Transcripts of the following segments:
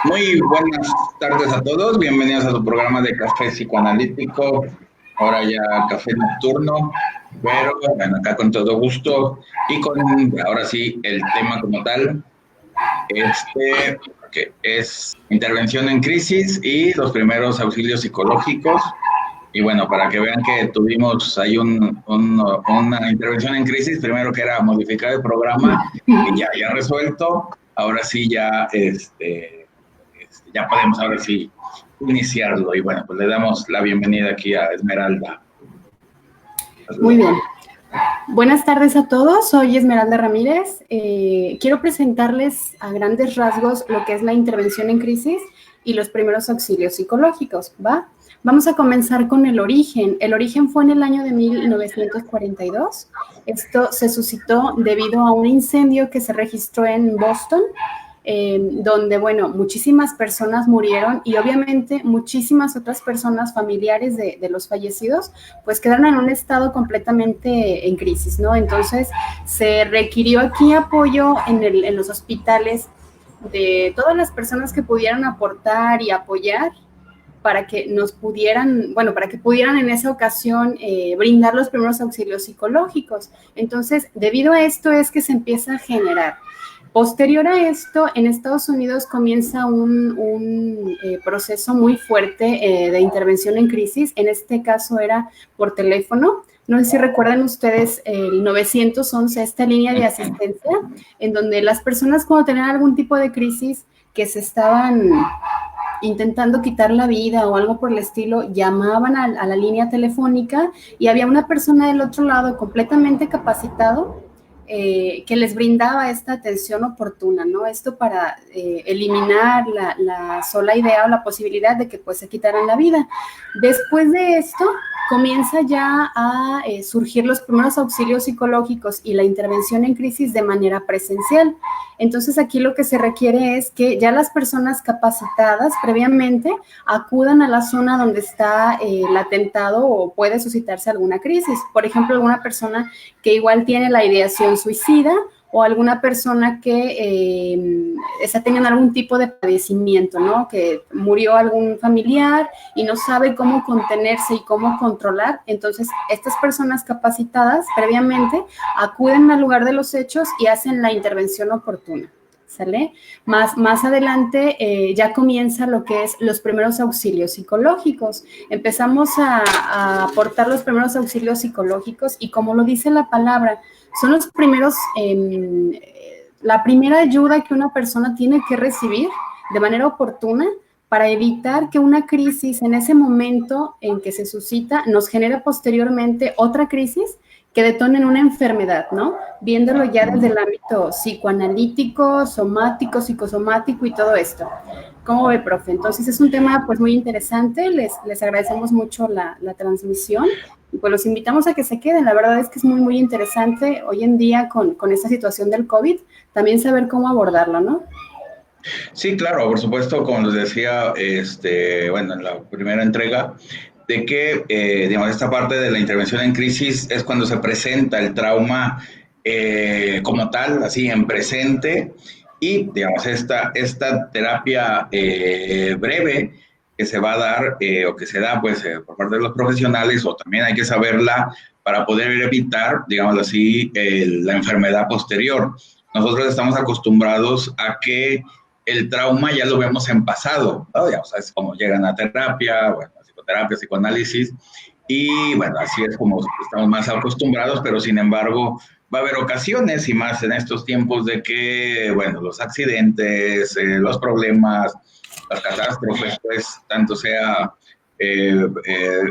Muy buenas tardes a todos, bienvenidos a su programa de Café Psicoanalítico, ahora ya café nocturno, pero bueno, acá con todo gusto y con ahora sí el tema como tal, que es intervención en crisis y los primeros auxilios psicológicos. Y bueno, para que vean que tuvimos ahí una intervención en crisis, primero que era modificar el programa y ya resuelto, ahora sí ya podemos ahora sí iniciarlo. Y bueno, pues le damos la bienvenida aquí a Esmeralda. Muy bien. Buenas tardes a todos, soy Esmeralda Ramírez. Quiero presentarles a grandes rasgos lo que es la intervención en crisis y los primeros auxilios psicológicos, ¿va? Vamos a comenzar con el origen. El origen fue en el año de 1942. Esto se suscitó debido a un incendio que se registró en Boston, donde, bueno, muchísimas personas murieron y obviamente muchísimas otras personas familiares de los fallecidos, pues quedaron en un estado completamente en crisis, ¿no? Entonces se requirió aquí apoyo en los hospitales de todas las personas que pudieran aportar y apoyar para que nos pudieran, bueno, para que pudieran en esa ocasión brindar los primeros auxilios psicológicos. Entonces, debido a esto es que se empieza a generar. Posterior a esto, en Estados Unidos comienza un proceso muy fuerte de intervención en crisis. En este caso era por teléfono. No sé si recuerdan ustedes el 911, esta línea de asistencia, en donde las personas cuando tenían algún tipo de crisis que se estaban intentando quitar la vida o algo por el estilo, llamaban a la línea telefónica y había una persona del otro lado completamente capacitado que les brindaba esta atención oportuna, ¿no? Esto para eliminar la sola idea o la posibilidad de que pues se quitaran la vida. Después de esto, comienza ya a surgir los primeros auxilios psicológicos y la intervención en crisis de manera presencial. Entonces aquí lo que se requiere es que ya las personas capacitadas previamente acudan a la zona donde está el atentado o puede suscitarse alguna crisis. Por ejemplo, alguna persona que igual tiene la ideación suicida o alguna persona que está teniendo algún tipo de padecimiento, ¿no? Que murió algún familiar y no sabe cómo contenerse y cómo controlar. Entonces, estas personas capacitadas previamente acuden al lugar de los hechos y hacen la intervención oportuna. ¿Sale? Más adelante ya comienza lo que es los primeros auxilios psicológicos. Empezamos a aportar los primeros auxilios psicológicos y como lo dice la palabra, son los primeros, la primera ayuda que una persona tiene que recibir de manera oportuna para evitar que una crisis en ese momento en que se suscita nos genere posteriormente otra crisis que detonen una enfermedad, ¿no? Viéndolo ya desde el ámbito psicoanalítico, somático, psicosomático y todo esto. ¿Cómo ve, profe? Entonces es un tema pues muy interesante, les agradecemos mucho la transmisión y pues los invitamos a que se queden. La verdad es que es muy, muy interesante hoy en día con esta situación del COVID, también saber cómo abordarlo, ¿no? Sí, claro, por supuesto, como les decía, bueno, en la primera entrega, de que, digamos, esta parte de la intervención en crisis es cuando se presenta el trauma como tal, así en presente, y, digamos, esta terapia breve que se va a dar o que se da, pues, por parte de los profesionales, o también hay que saberla para poder evitar, digamos así, la enfermedad posterior. Nosotros estamos acostumbrados a que el trauma ya lo vemos en pasado, ¿no? Ya sabes cómo llegan a terapia, bueno, a psicoterapia, psicoanálisis, y bueno, así es como estamos más acostumbrados, pero sin embargo va a haber ocasiones y más en estos tiempos de que, bueno, los accidentes, los problemas, las catástrofes, pues tanto sea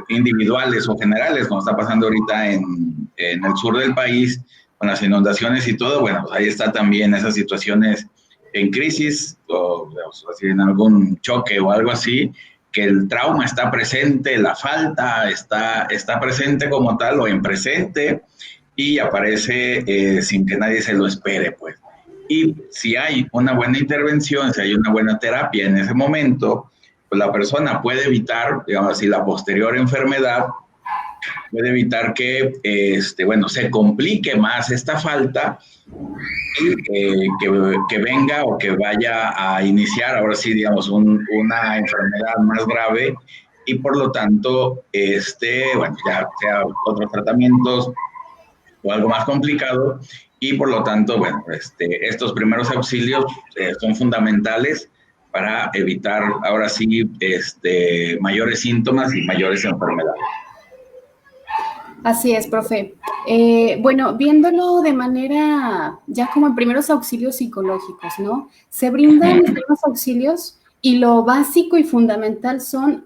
individuales o generales, como está pasando ahorita en el sur del país, con las inundaciones y todo, bueno, pues ahí está también esas situaciones en crisis o en algún choque o algo así, que el trauma está presente, la falta está presente como tal o en presente y aparece sin que nadie se lo espere, pues. Y si hay una buena intervención, si hay una buena terapia en ese momento, pues la persona puede evitar, digamos así, la posterior enfermedad puede evitar que, bueno, se complique más esta falta y que venga o que vaya a iniciar, ahora sí, digamos, una enfermedad más grave y por lo tanto, bueno, ya sea otros tratamientos o algo más complicado y por lo tanto, bueno, estos primeros auxilios son fundamentales para evitar ahora sí mayores síntomas y mayores enfermedades. Así es, profe. Bueno, viéndolo de manera ya como en primeros auxilios psicológicos, ¿no? Se brindan los primeros auxilios y lo básico y fundamental son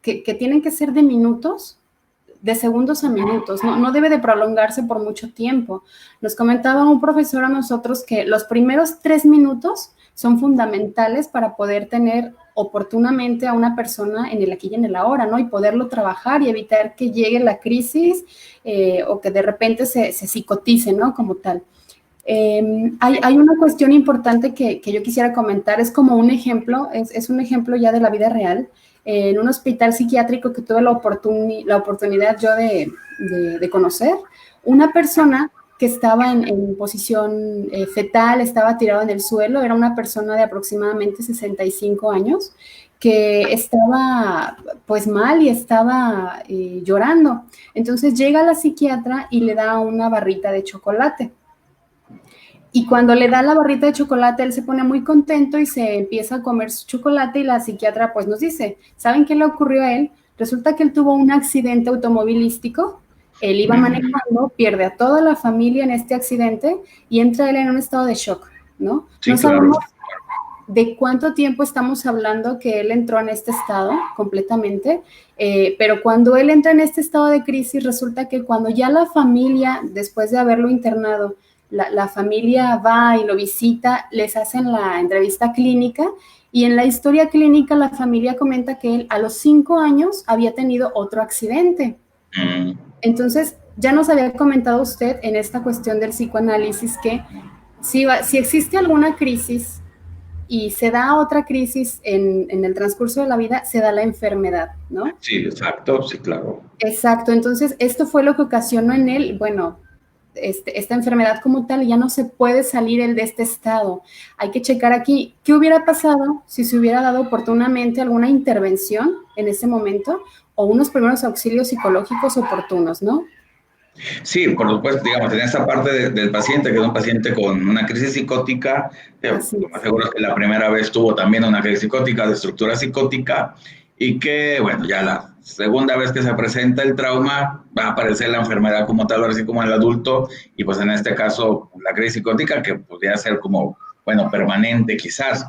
que tienen que ser de minutos, de segundos a minutos, ¿no? No debe de prolongarse por mucho tiempo. Nos comentaba un profesor a nosotros que los primeros 3 minutos son fundamentales para poder tener oportunamente a una persona en el aquí y en el ahora, ¿no? Y poderlo trabajar y evitar que llegue la crisis o que de repente se psicotice, ¿no? Como tal. Hay una cuestión importante que yo quisiera comentar, es como un ejemplo, es un ejemplo ya de la vida real. En un hospital psiquiátrico que tuve la oportunidad yo de conocer, una persona que estaba en posición fetal, estaba tirado en el suelo, era una persona de aproximadamente 65 años, que estaba pues mal y estaba llorando. Entonces llega la psiquiatra y le da una barrita de chocolate. Y cuando le da la barrita de chocolate, él se pone muy contento y se empieza a comer su chocolate y la psiquiatra pues nos dice, ¿saben qué le ocurrió a él? Resulta que él tuvo un accidente automovilístico, él iba manejando, pierde a toda la familia en este accidente y entra él en un estado de shock, ¿no? Sí, No claro. sabemos de cuánto tiempo estamos hablando que él entró en este estado completamente, pero cuando él entra en este estado de crisis, resulta que cuando ya la familia, después de haberlo internado, la familia va y lo visita, les hacen la entrevista clínica y en la historia clínica la familia comenta que él a los 5 años había tenido otro accidente. Entonces, ya nos había comentado usted en esta cuestión del psicoanálisis que si existe alguna crisis y se da otra crisis en el transcurso de la vida, se da la enfermedad, ¿no? Sí, exacto, sí, claro. Exacto, entonces esto fue lo que ocasionó en él, bueno, esta enfermedad como tal, ya no se puede salir él de este estado. Hay que checar aquí qué hubiera pasado si se hubiera dado oportunamente alguna intervención en ese momento o unos primeros auxilios psicológicos oportunos, ¿no? Sí, por supuesto, digamos, en esta parte del paciente, que es un paciente con una crisis psicótica, lo más seguro es que la primera vez tuvo también una crisis psicótica, de estructura psicótica, y que, bueno, ya la segunda vez que se presenta el trauma, va a aparecer la enfermedad como tal, así como en el adulto, y pues en este caso, la crisis psicótica, que podría ser como, bueno, permanente quizás.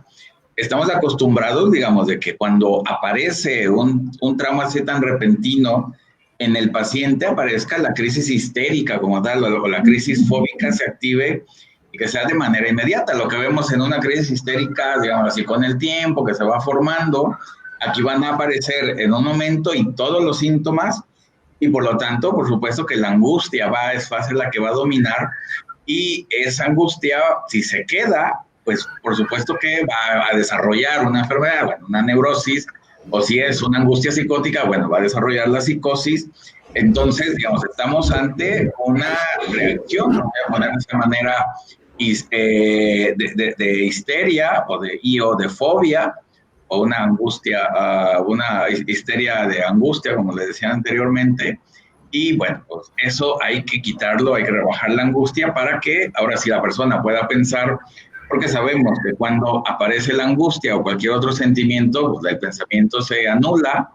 Estamos acostumbrados, digamos, de que cuando aparece un trauma así tan repentino, en el paciente aparezca la crisis histérica como tal, o la crisis fóbica se active y que sea de manera inmediata. Lo que vemos en una crisis histérica, digamos así, con el tiempo que se va formando, aquí van a aparecer en un momento y todos los síntomas y por lo tanto, por supuesto que la angustia va a ser la que va a dominar y esa angustia, si se queda, pues por supuesto que va a desarrollar una enfermedad, bueno, una neurosis, o si es una angustia psicótica, bueno, va a desarrollar la psicosis. Entonces, digamos, estamos ante una reacción, voy a poner de esta manera, de histeria o de fobia, o una angustia, una histeria de angustia, como les decía anteriormente. Y bueno, pues eso hay que quitarlo, hay que rebajar la angustia para que ahora sí la persona pueda pensar, porque sabemos que cuando aparece la angustia o cualquier otro sentimiento, pues el pensamiento se anula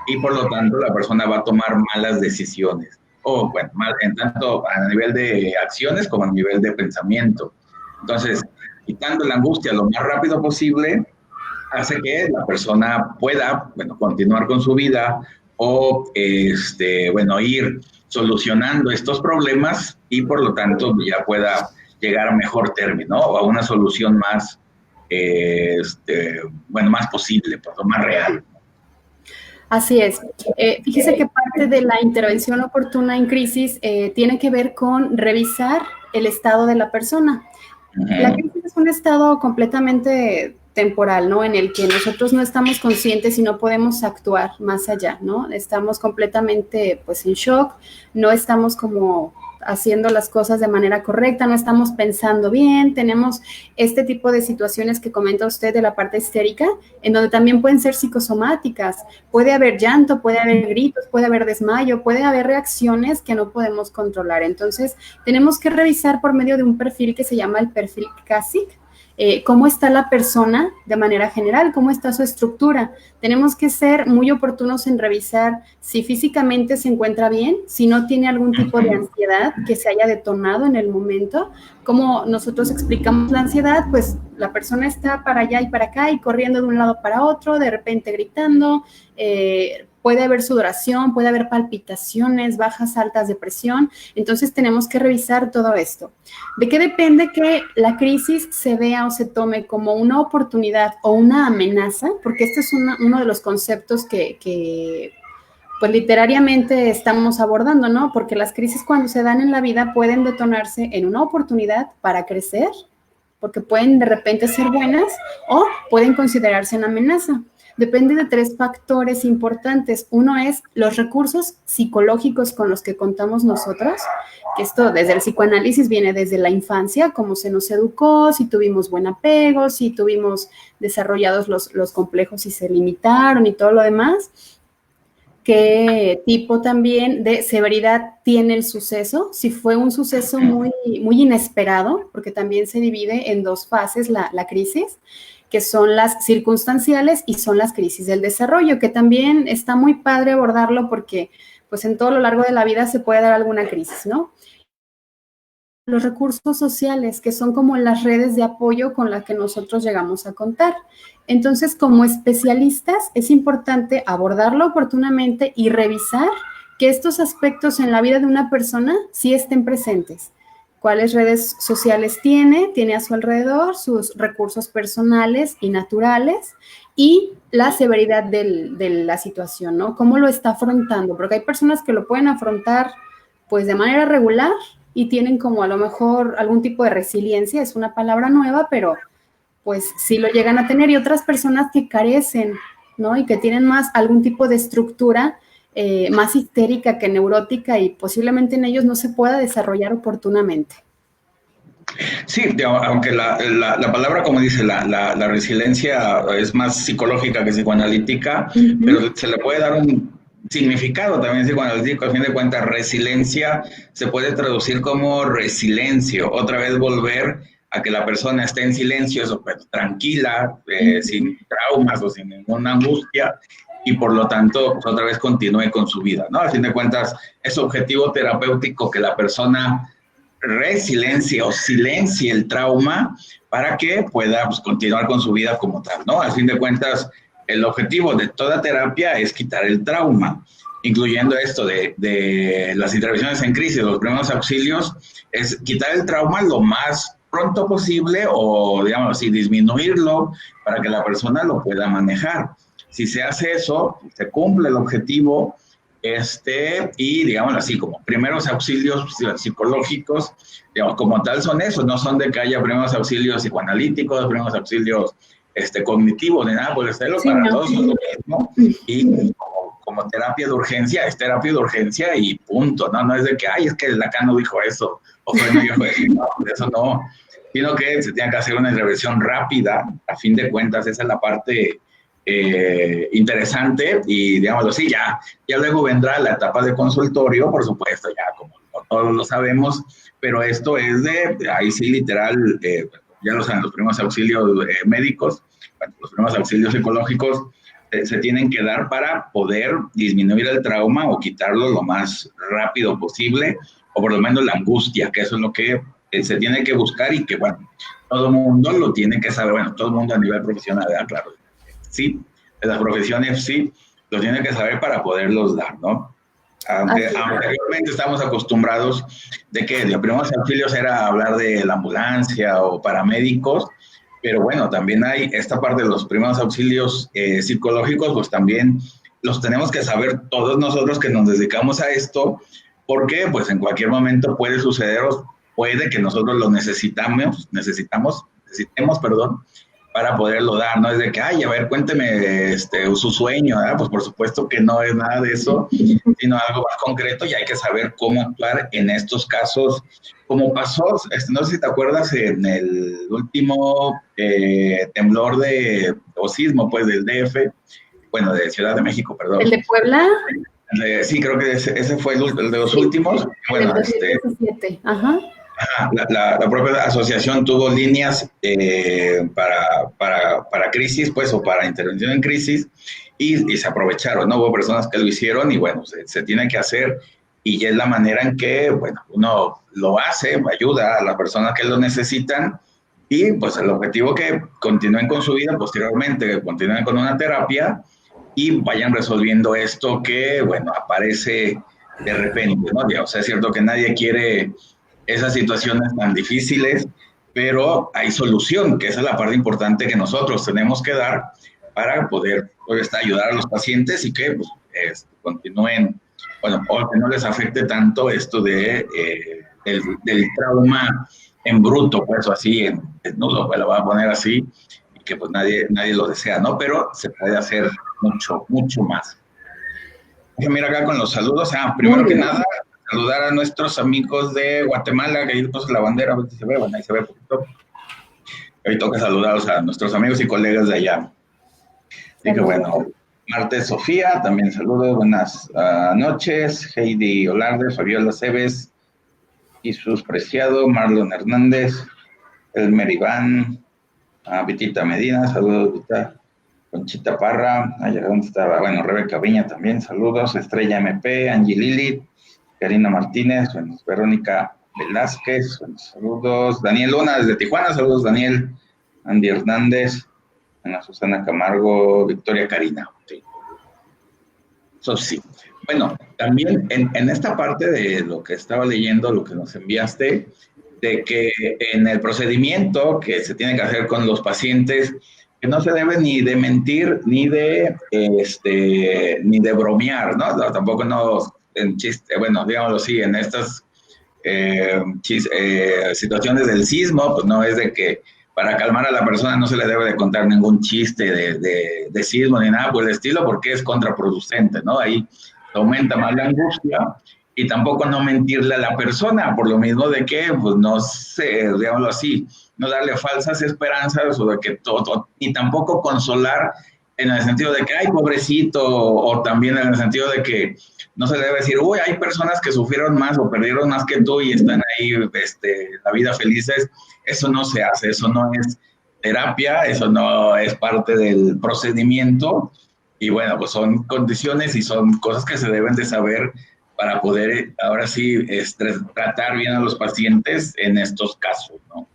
y por lo tanto la persona va a tomar malas decisiones. O bueno, en tanto a nivel de acciones como a nivel de pensamiento. Entonces, quitando la angustia lo más rápido posible, hace que la persona pueda, bueno, continuar con su vida o, bueno, ir solucionando estos problemas y por lo tanto ya pueda llegar a mejor término o a una solución más, bueno, más posible, pues, más real. Así es. Fíjese que parte de la intervención oportuna en crisis tiene que ver con revisar el estado de la persona. La crisis es un estado completamente temporal, ¿no? En el que nosotros no estamos conscientes y no podemos actuar más allá, ¿no? Estamos completamente, pues, en shock, no estamos como haciendo las cosas de manera correcta, no estamos pensando bien, tenemos este tipo de situaciones que comenta usted de la parte histérica, en donde también pueden ser psicosomáticas, puede haber llanto, puede haber gritos, puede haber desmayo, puede haber reacciones que no podemos controlar. Entonces, tenemos que revisar por medio de un perfil que se llama el perfil CASIC, cómo está la persona de manera general, cómo está su estructura. Tenemos que ser muy oportunos en revisar si físicamente se encuentra bien, si no tiene algún tipo de ansiedad que se haya detonado en el momento. Como nosotros explicamos la ansiedad, pues la persona está para allá y para acá y corriendo de un lado para otro, de repente gritando, puede haber sudoración, puede haber palpitaciones, bajas, altas de presión. Entonces tenemos que revisar todo esto. ¿De qué depende que la crisis se vea o se tome como una oportunidad o una amenaza? Porque este es uno de los conceptos que pues literariamente estamos abordando, ¿no? Porque las crisis cuando se dan en la vida pueden detonarse en una oportunidad para crecer, porque pueden de repente ser buenas o pueden considerarse una amenaza. Depende de 3 factores importantes. Uno es los recursos psicológicos con los que contamos nosotros, que esto desde el psicoanálisis viene desde la infancia, cómo se nos educó, si tuvimos buen apego, si tuvimos desarrollados los complejos y se limitaron y todo lo demás. ¿Qué tipo también de severidad tiene el suceso? Si fue un suceso muy, muy inesperado, porque también se divide en 2 fases la crisis, que son las circunstanciales y son las crisis del desarrollo, que también está muy padre abordarlo porque pues en todo lo largo de la vida se puede dar alguna crisis, ¿no? Los recursos sociales, que son como las redes de apoyo con las que nosotros llegamos a contar. Entonces, como especialistas, es importante abordarlo oportunamente y revisar que estos aspectos en la vida de una persona sí estén presentes. ¿Cuáles redes sociales tiene a su alrededor? Sus recursos personales y naturales y la severidad de la situación, ¿no? ¿Cómo lo está afrontando? Porque hay personas que lo pueden afrontar pues de manera regular y tienen como a lo mejor algún tipo de resiliencia, es una palabra nueva, pero pues sí lo llegan a tener, y otras personas que carecen, ¿no? Y que tienen más algún tipo de estructura más histérica que neurótica y posiblemente en ellos no se pueda desarrollar oportunamente. Sí, aunque la palabra, como dice, la resiliencia es más psicológica que psicoanalítica, pero se le puede dar un significado también psicoanalítico. A fin de cuentas, resiliencia se puede traducir como resiliencia, otra vez volver a que la persona esté en silencio, eso, pues, tranquila, sin traumas o sin ninguna angustia, y por lo tanto, pues, otra vez continúe con su vida, ¿no? A fin de cuentas, es objetivo terapéutico que la persona resiliencia o silencie el trauma para que pueda, pues, continuar con su vida como tal, ¿no? A fin de cuentas, el objetivo de toda terapia es quitar el trauma, incluyendo esto de las intervenciones en crisis, los primeros auxilios, es quitar el trauma lo más pronto posible o, digamos así, disminuirlo para que la persona lo pueda manejar. Si se hace eso, se cumple el objetivo, y digamos así, como primeros auxilios psicológicos, digamos, como tal son esos, no son de que haya primeros auxilios psicoanalíticos, primeros auxilios cognitivos, ni nada por el estilo, sí, para no. Todos es lo mismo, y como terapia de urgencia, es terapia de urgencia y punto, ¿no? No es de que, ay, es que Lacan no dijo eso, o Freud no dijo eso, no, eso no, sino que se tiene que hacer una intervención rápida, a fin de cuentas, esa es la parte interesante, y digámoslo así, ya luego vendrá la etapa de consultorio, por supuesto, ya como todos lo sabemos, pero esto es ahí sí literal, ya lo saben, los primeros auxilios médicos, los primeros auxilios psicológicos se tienen que dar para poder disminuir el trauma o quitarlo lo más rápido posible, o por lo menos la angustia, que eso es lo que se tiene que buscar y que, bueno, todo el mundo lo tiene que saber, bueno, todo el mundo a nivel profesional, claro, sí, las profesiones sí, lo tienen que saber para poderlos dar, ¿no? Aunque anteriormente estamos acostumbrados de que los primeros auxilios era hablar de la ambulancia o paramédicos, pero bueno, también hay esta parte de los primeros auxilios psicológicos, pues también los tenemos que saber todos nosotros que nos dedicamos a esto, porque pues en cualquier momento puede suceder, puede que nosotros lo necesitemos, para poderlo dar, no es de que, ay, a ver, cuénteme su sueño, ¿verdad? Pues por supuesto que no es nada de eso, sino algo más concreto y hay que saber cómo actuar en estos casos, como pasó, no sé si te acuerdas, en el último temblor o sismo, pues, del DF, bueno, de Ciudad de México, perdón. ¿El de Puebla? Sí, creo que ese fue el de los últimos. Bueno, el 2017, ajá. La propia asociación tuvo líneas para crisis, pues, o para intervención en crisis, y se aprovecharon, ¿no? Hubo personas que lo hicieron y, bueno, se tiene que hacer, y es la manera en que, bueno, uno lo hace, ayuda a las personas que lo necesitan, y, pues, el objetivo que continúen con su vida posteriormente, que continúen con una terapia y vayan resolviendo esto que, bueno, aparece de repente, ¿no? O sea, es cierto que nadie quiere esas situaciones tan difíciles, pero hay solución, que esa es la parte importante que nosotros tenemos que dar para poder pues, ayudar a los pacientes y que pues, continúen, bueno, o que no les afecte tanto esto del trauma en bruto, pues, o así, en desnudo, pues lo voy a poner así, y que pues nadie lo desea, ¿no? Pero se puede hacer mucho, mucho más. Mira acá con los saludos. Primero que nada, saludar a nuestros amigos de Guatemala, que ahí puso la bandera, a ver si se ve, bueno, ahí se ve poquito. Hoy toca saludarlos a nuestros amigos y colegas de allá. Así que bueno, Marte Sofía, también saludos, buenas noches. Heidi Olarde, Fabiola Cebes, Jesús Preciado, Marlon Hernández, Elmer Iván, Vitita Medina, saludos, Vita. Conchita Parra, allá donde estaba, bueno, Rebeca Viña también, saludos, Estrella MP, Angie Lili, Karina Martínez, bueno, Verónica Velázquez, bueno, saludos, Daniel Luna desde Tijuana, saludos Daniel, Andy Hernández, Ana Susana Camargo, Victoria Karina. Sí. Eso sí. Bueno, también en esta parte de lo que estaba leyendo, lo que nos enviaste, de que en el procedimiento que se tiene que hacer con los pacientes, que no se debe ni de mentir ni de bromear, ¿no? Tampoco no en chiste, bueno, digámoslo así, en estas situaciones del sismo, pues no es de que para calmar a la persona no se le debe de contar ningún chiste de sismo ni nada por el estilo, porque es contraproducente, ¿no? Ahí aumenta más la angustia, y tampoco no mentirle a la persona, por lo mismo de que, pues no sé, digámoslo así, no darle falsas esperanzas o de que todo, y tampoco consolar en el sentido de que, ay, pobrecito, o también en el sentido de que no se le debe decir, uy, hay personas que sufrieron más o perdieron más que tú y están ahí, la vida felices. Eso no se hace, eso no es terapia, eso no es parte del procedimiento, y bueno, pues son condiciones y son cosas que se deben de saber para poder, ahora sí, tratar bien a los pacientes en estos casos, ¿no?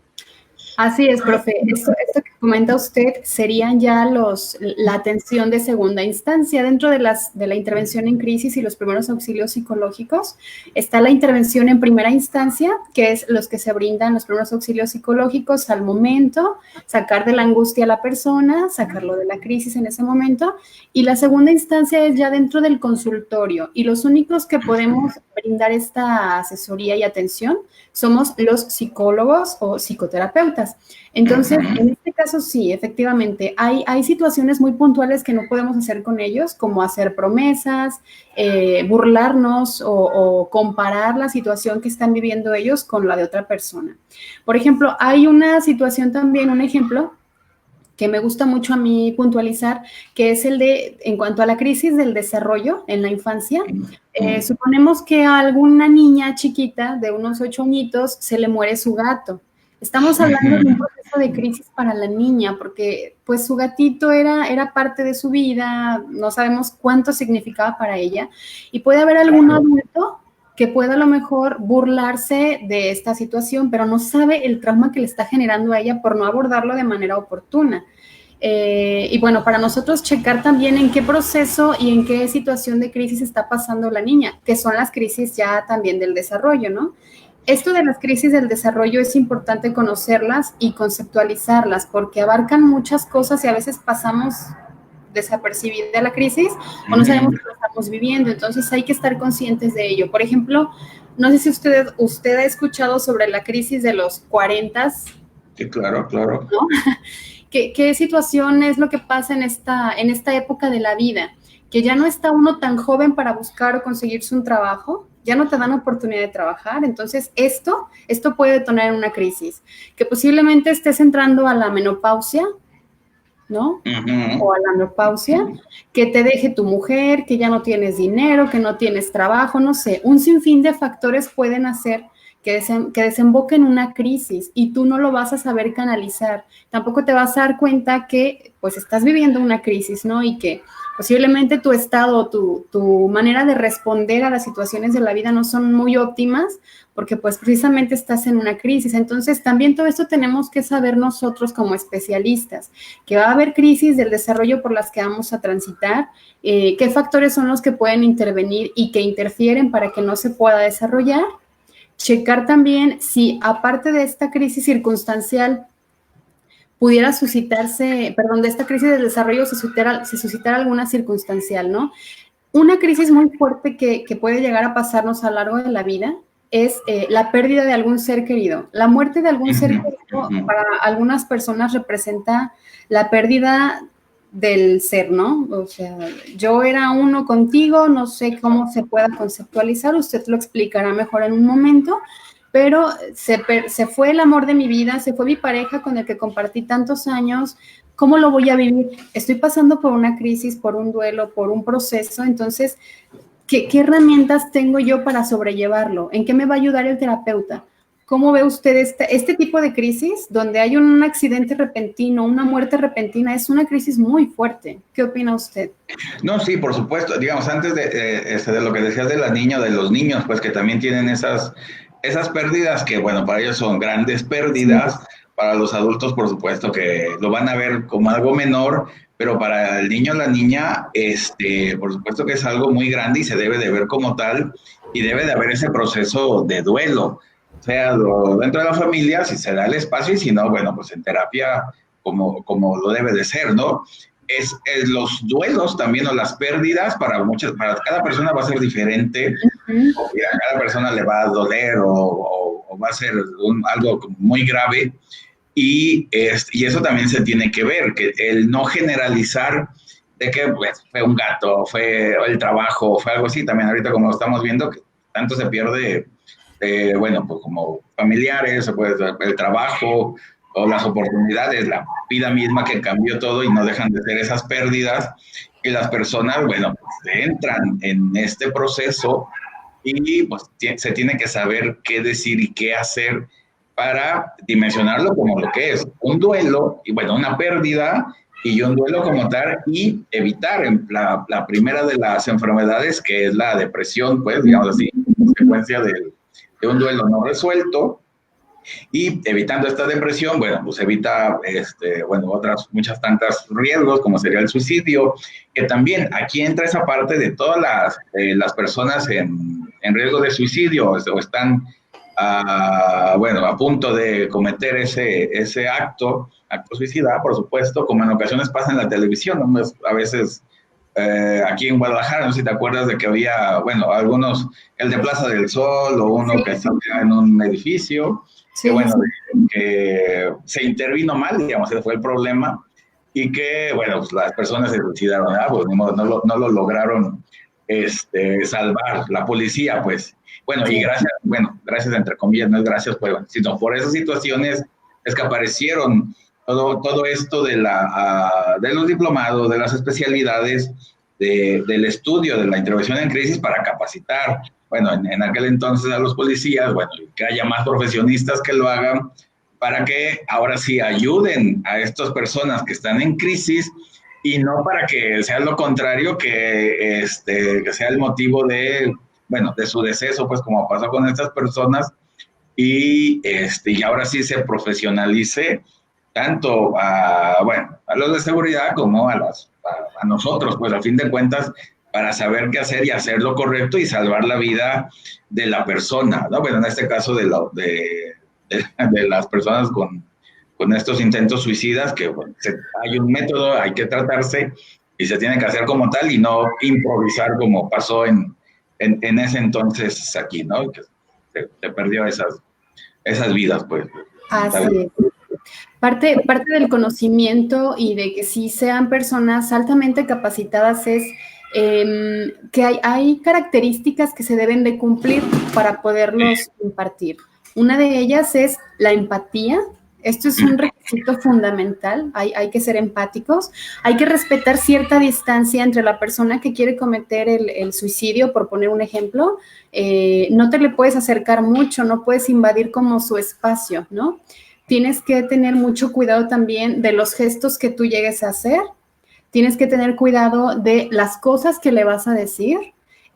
Así es, profe. Esto que comenta usted serían ya la atención de segunda instancia. Dentro de la intervención en crisis y los primeros auxilios psicológicos está la intervención en primera instancia, que es los que se brindan los primeros auxilios psicológicos al momento, sacar de la angustia a la persona, sacarlo de la crisis en ese momento, y la segunda instancia es ya dentro del consultorio, y los únicos que podemos brindar esta asesoría y atención somos los psicólogos o psicoterapeutas. Entonces, en este caso sí, efectivamente, hay situaciones muy puntuales que no podemos hacer con ellos, como hacer promesas, burlarnos o comparar la situación que están viviendo ellos con la de otra persona. Por ejemplo, hay una situación también, un ejemplo, que me gusta mucho a mí puntualizar, que es el de, en cuanto a la crisis del desarrollo en la infancia, suponemos que a alguna niña chiquita de unos 8 añitos se le muere su gato. Estamos hablando de un proceso de crisis para la niña, porque pues su gatito era parte de su vida, no sabemos cuánto significaba para ella, y puede haber algún adulto que pueda a lo mejor burlarse de esta situación, pero no sabe el trauma que le está generando a ella por no abordarlo de manera oportuna. Y bueno, para nosotros checar también en qué proceso y en qué situación de crisis está pasando la niña, que son las crisis ya también del desarrollo, ¿no? Esto de las crisis del desarrollo es importante conocerlas y conceptualizarlas, porque abarcan muchas cosas y a veces pasamos desapercibida la crisis o no sabemos que lo estamos viviendo, entonces hay que estar conscientes de ello. Por ejemplo, no sé si usted ha escuchado sobre la crisis de los 40. Sí, claro. ¿No? ¿Qué situación es lo que pasa en esta época de la vida? Que ya no está uno tan joven para buscar o conseguirse un trabajo, ya no te dan oportunidad de trabajar, entonces esto puede detonar una crisis, que posiblemente estés entrando a la menopausia, ¿no? O a la menopausia, que te deje tu mujer, que ya no tienes dinero, que no tienes trabajo, no sé, un sinfín de factores pueden hacer que desemboque en una crisis y tú no lo vas a saber canalizar. Tampoco te vas a dar cuenta que pues estás viviendo una crisis, ¿no? Y que posiblemente tu estado, tu manera de responder a las situaciones de la vida no son muy óptimas porque pues precisamente estás en una crisis. Entonces también todo esto tenemos que saber nosotros como especialistas, que va a haber crisis del desarrollo por las que vamos a transitar, qué factores son los que pueden intervenir y que interfieren para que no se pueda desarrollar. Checar también si aparte de esta crisis circunstancial pudiera suscitarse, perdón, de esta crisis del desarrollo se suscitara alguna circunstancial, ¿no? Una crisis muy fuerte que puede llegar a pasarnos a lo largo de la vida es la pérdida de algún ser querido. La muerte de algún ser querido para algunas personas representa la pérdida del ser, ¿no? O sea, yo era uno contigo, no sé cómo se pueda conceptualizar, usted lo explicará mejor en un momento, pero se fue el amor de mi vida, se fue mi pareja con el que compartí tantos años. ¿Cómo lo voy a vivir? Estoy pasando por una crisis, por un duelo, por un proceso, entonces, ¿qué herramientas tengo yo para sobrellevarlo? ¿En qué me va a ayudar el terapeuta? ¿Cómo ve usted este tipo de crisis donde hay un accidente repentino, una muerte repentina? Es una crisis muy fuerte. ¿Qué opina usted? No, sí, por supuesto. Digamos, antes de lo que decías de las niñas, de los niños, pues que también tienen esas pérdidas que, bueno, para ellos son grandes pérdidas. Sí. Para los adultos, por supuesto, que lo van a ver como algo menor, pero para el niño o la niña, por supuesto que es algo muy grande y se debe de ver como tal y debe de haber ese proceso de duelo. O sea, dentro de la familia, si se da el espacio y si no, bueno, pues en terapia como lo debe de ser, ¿no? Es los duelos también o las pérdidas para cada persona va a ser diferente. Y a cada persona le va a doler o va a ser algo muy grave y eso también se tiene que ver, que el no generalizar de que pues, fue un gato, fue el trabajo, fue algo así, también ahorita como estamos viendo que tanto se pierde, bueno, pues como familiares, pues, el trabajo o las oportunidades, la vida misma que cambió todo y no dejan de ser esas pérdidas y las personas, bueno, pues entran en este proceso y pues se tiene que saber qué decir y qué hacer para dimensionarlo como lo que es un duelo y bueno, una pérdida y un duelo como tal y evitar la primera de las enfermedades que es la depresión, pues digamos así, consecuencia de un duelo no resuelto. Y evitando esta depresión, bueno, pues evita, bueno, otras muchas tantas riesgos, como sería el suicidio, que también aquí entra esa parte de todas las personas en riesgo de suicidio o están, bueno, a punto de cometer ese acto suicida, por supuesto, como en ocasiones pasa en la televisión, ¿no? Pues, a veces aquí en Guadalajara, no sé si te acuerdas de que había, bueno, algunos, el de Plaza del Sol o uno sí. Que estaba en un edificio, sí, que bueno, sí. Que se intervino mal, digamos, ese fue el problema, y que, bueno, pues las personas se suicidaron, pues no lo lograron salvar, la policía, pues, bueno, sí. Y gracias entre comillas, no es gracias, pues, sino por esas situaciones es que aparecieron todo esto de los diplomados, de las especialidades, del estudio de la intervención en crisis para capacitar, bueno, en aquel entonces a los policías, bueno, que haya más profesionistas que lo hagan para que ahora sí ayuden a estas personas que están en crisis y no para que sea lo contrario, que sea el motivo de su deceso, pues como pasó con estas personas y ahora sí se profesionalice tanto a los de seguridad como a nosotros, pues a fin de cuentas, para saber qué hacer y hacer lo correcto y salvar la vida de la persona, ¿no? Bueno, en este caso de las personas con estos intentos suicidas, que bueno, hay un método, hay que tratarse y se tiene que hacer como tal y no improvisar como pasó en ese entonces aquí, ¿no? Que se perdió esas vidas, pues. Así es. Parte del conocimiento y de que sí sean personas altamente capacitadas es que hay características que se deben de cumplir para poderlos impartir. Una de ellas es la empatía. Esto es un requisito fundamental, hay que ser empáticos, hay que respetar cierta distancia entre la persona que quiere cometer el suicidio, por poner un ejemplo. No te le puedes acercar mucho, no puedes invadir como su espacio, ¿no? Tienes que tener mucho cuidado también de los gestos que tú llegues a hacer, tienes que tener cuidado de las cosas que le vas a decir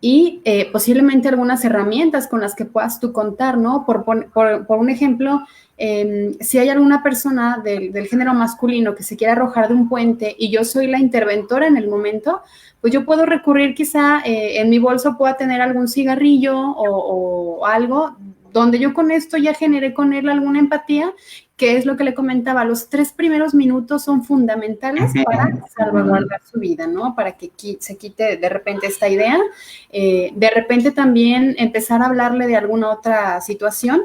y posiblemente algunas herramientas con las que puedas tú contar, ¿no? Por un ejemplo, si hay alguna persona del género masculino que se quiera arrojar de un puente y yo soy la interventora en el momento, pues yo puedo recurrir quizá, en mi bolso pueda tener algún cigarrillo o algo, donde yo con esto ya generé con él alguna empatía, que es lo que le comentaba, los 3 primeros minutos son fundamentales para salvaguardar su vida, ¿no? Para que se quite de repente esta idea. De repente también empezar a hablarle de alguna otra situación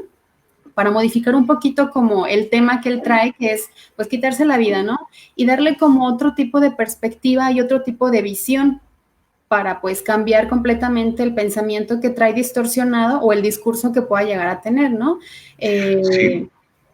para modificar un poquito como el tema que él trae, que es pues quitarse la vida, ¿no? Y darle como otro tipo de perspectiva y otro tipo de visión para pues cambiar completamente el pensamiento que trae distorsionado o el discurso que pueda llegar a tener, ¿no? Sí.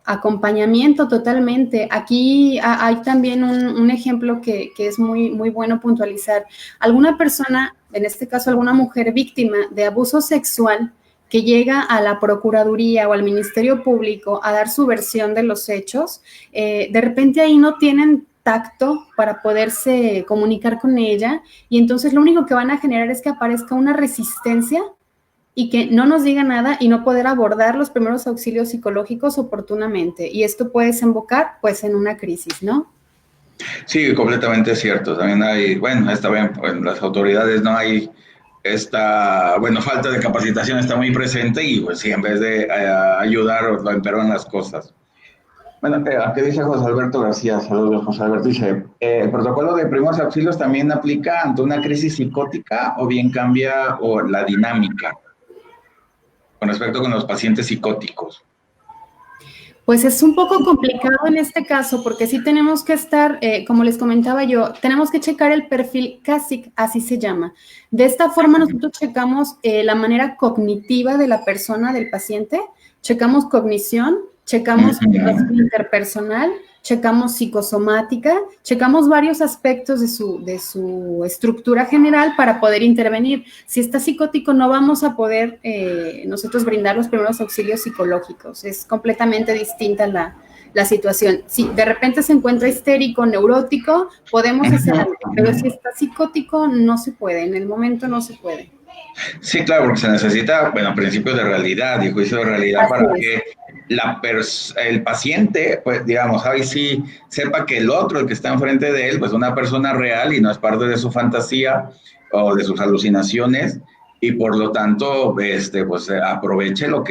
Acompañamiento totalmente. Aquí hay también un ejemplo que es muy, muy bueno puntualizar. Alguna persona, en este caso alguna mujer víctima de abuso sexual, que llega a la Procuraduría o al Ministerio Público a dar su versión de los hechos, de repente ahí no tienen tacto para poderse comunicar con ella y entonces lo único que van a generar es que aparezca una resistencia y que no nos diga nada y no poder abordar los primeros auxilios psicológicos oportunamente. Y esto puede desembocar, pues, en una crisis, ¿no? Sí, completamente cierto. También hay, bueno, está bien, pues, las autoridades no hay esta, bueno, falta de capacitación está muy presente y pues sí, en vez de ayudar, lo empeoran las cosas. Bueno, aquí dice José Alberto García, saludos José Alberto, dice, ¿el protocolo de primeros auxilios también aplica ante una crisis psicótica o bien cambia o la dinámica con respecto con los pacientes psicóticos? Pues es un poco complicado en este caso porque sí tenemos que estar, como les comentaba yo, tenemos que checar el perfil CASIC, así se llama. De esta forma nosotros checamos la manera cognitiva de la persona, del paciente, checamos cognición, checamos interpersonal, checamos psicosomática, checamos varios aspectos de su estructura general para poder intervenir. Si está psicótico, no vamos a poder nosotros brindar los primeros auxilios psicológicos. Es completamente distinta la situación. Si de repente se encuentra histérico, neurótico, podemos hacer algo, pero si está psicótico, no se puede. En el momento no se puede. Sí, claro, porque se necesita, bueno, principios de realidad y juicio de realidad Así para es. que el paciente, pues, digamos, ahí sí sepa que el otro, el que está enfrente de él, pues una persona real y no es parte de su fantasía o de sus alucinaciones y por lo tanto, pues aproveche la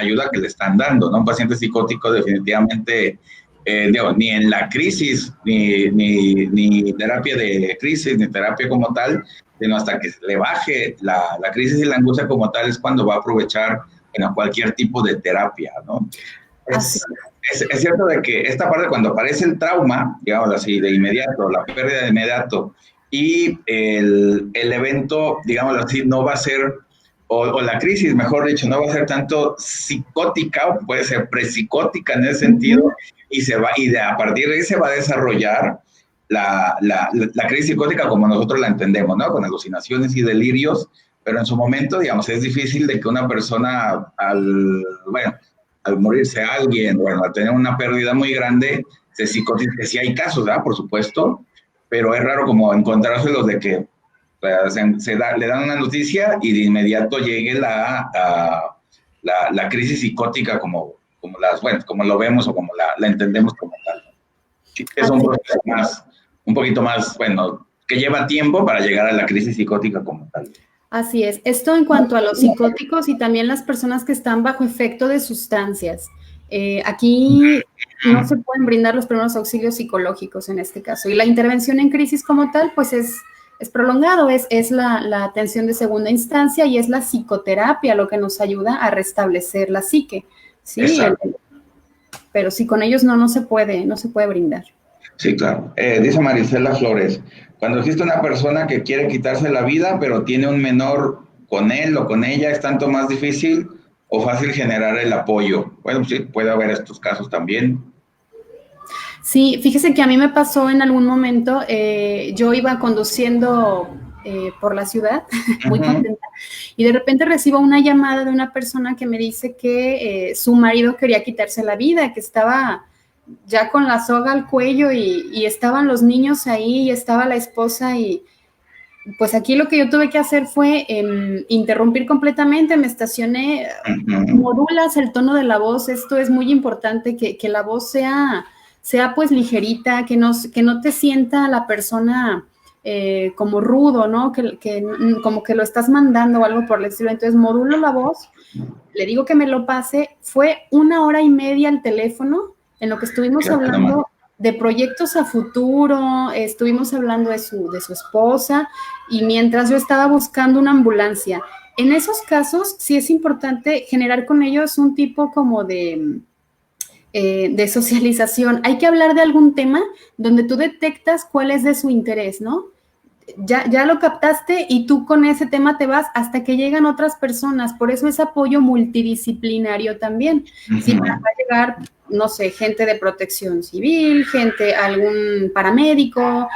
ayuda que le están dando, ¿no? Un paciente psicótico definitivamente, digo, ni en la crisis, ni terapia de crisis, ni terapia como tal, sino hasta que le baje la crisis y la angustia como tal es cuando va a aprovechar en cualquier tipo de terapia, ¿no? Es cierto de que esta parte cuando aparece el trauma, digamos así, de inmediato, la pérdida de inmediato, y el evento, digamos así, no va a ser, o la crisis, mejor dicho, no va a ser tanto psicótica, o puede ser prepsicótica en ese sentido, y a partir de ahí se va a desarrollar la crisis psicótica como nosotros la entendemos, ¿no? Con alucinaciones y delirios, pero en su momento, digamos, es difícil de que una persona al morirse alguien, bueno, al tener una pérdida muy grande, se psicotiza, que sí hay casos, ¿verdad? Por supuesto, pero es raro como encontrárselos de que le dan una noticia y de inmediato llegue la crisis psicótica como como lo vemos o como la entendemos como tal. Es un proceso un poquito más, bueno, que lleva tiempo para llegar a la crisis psicótica como tal. Así es. Esto en cuanto a los psicóticos y también las personas que están bajo efecto de sustancias. Aquí no se pueden brindar los primeros auxilios psicológicos en este caso. Y la intervención en crisis como tal, pues es prolongado, es la atención de segunda instancia y es la psicoterapia lo que nos ayuda a restablecer la psique. ¿Sí? pero sí, con ellos no se puede brindar. Sí, claro. Dice Marisela Flores, cuando existe una persona que quiere quitarse la vida, pero tiene un menor con él o con ella, ¿es tanto más difícil o fácil generar el apoyo? Bueno, sí, puede haber estos casos también. Sí, fíjese que a mí me pasó en algún momento, yo iba conduciendo por la ciudad, muy contenta, y de repente recibo una llamada de una persona que me dice que su marido quería quitarse la vida, que estaba ya con la soga al cuello y estaban los niños ahí y estaba la esposa y pues aquí lo que yo tuve que hacer fue interrumpir completamente, me estacioné, modulas el tono de la voz, esto es muy importante, que la voz sea pues ligerita, que no te sienta la persona como rudo, ¿no? Que como que lo estás mandando o algo por el estilo. Entonces modulo la voz, le digo que me lo pase, fue 1 hora y media al teléfono en lo que estuvimos hablando de proyectos a futuro, estuvimos hablando de su esposa y mientras yo estaba buscando una ambulancia. En esos casos sí es importante generar con ellos un tipo como de socialización. Hay que hablar de algún tema donde tú detectas cuál es de su interés, ¿no? Ya lo captaste y tú con ese tema te vas hasta que llegan otras personas. Por eso es apoyo multidisciplinario también. Si va a llegar, no sé, gente de protección civil, algún paramédico,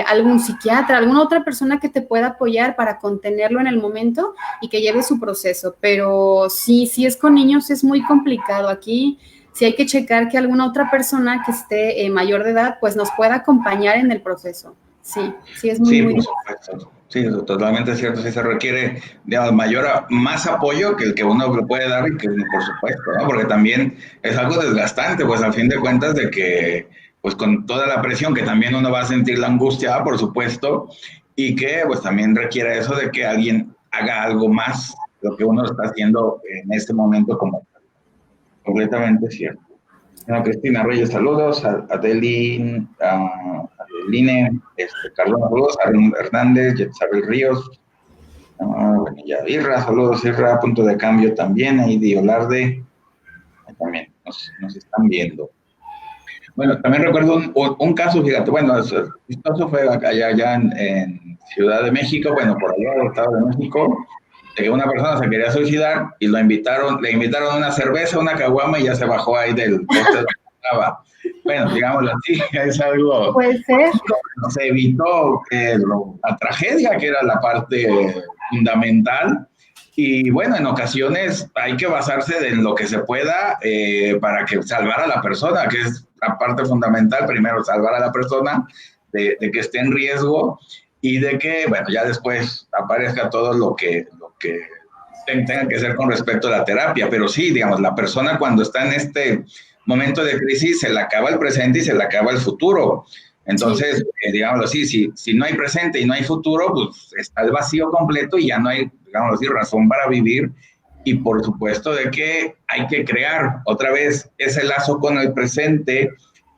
algún psiquiatra, alguna otra persona que te pueda apoyar para contenerlo en el momento y que lleve su proceso. Pero si es con niños es muy complicado. Aquí sí hay que checar que alguna otra persona que esté mayor de edad pues nos pueda acompañar en el proceso. Sí, es muy, muy difícil. Sí, totalmente cierto. Sí se requiere, digamos, más apoyo que el que uno le puede dar y que, por supuesto, ¿no? Porque también es algo desgastante, pues, al fin de cuentas, de que, pues, con toda la presión que también uno va a sentir la angustia, por supuesto, y que, pues, también requiere eso de que alguien haga algo más de lo que uno está haciendo en este momento como completamente cierto. Bueno, Cristina Reyes, saludos. Adeline, Carlos, saludos. Aaron Hernández, Yetzabel Ríos. Bueno, ya Irra, saludos. Irra, punto de cambio también. Ahí Diolarde, también nos están viendo. Bueno, también recuerdo un caso, fíjate, bueno, esto fue allá en Ciudad de México, bueno, por allá del Estado de México, de que una persona se quería suicidar y le invitaron una cerveza, una caguama y ya se bajó ahí del poste donde estaba. Bueno, digámoslo así, es algo... Puede ser. Se evitó la tragedia, que era la parte fundamental. Y bueno, en ocasiones hay que basarse en lo que se pueda para que salvar a la persona, que es la parte fundamental. Primero, salvar a la persona de que esté en riesgo y de que, bueno, ya después aparezca todo lo que tenga que ser con respecto a la terapia. Pero sí, digamos, la persona cuando está en este momento de crisis se le acaba el presente y se le acaba el futuro. Entonces, digámoslo así, si no hay presente y no hay futuro, pues está el vacío completo y ya no hay, digámoslo así, razón para vivir. Y por supuesto de que hay que crear otra vez ese lazo con el presente,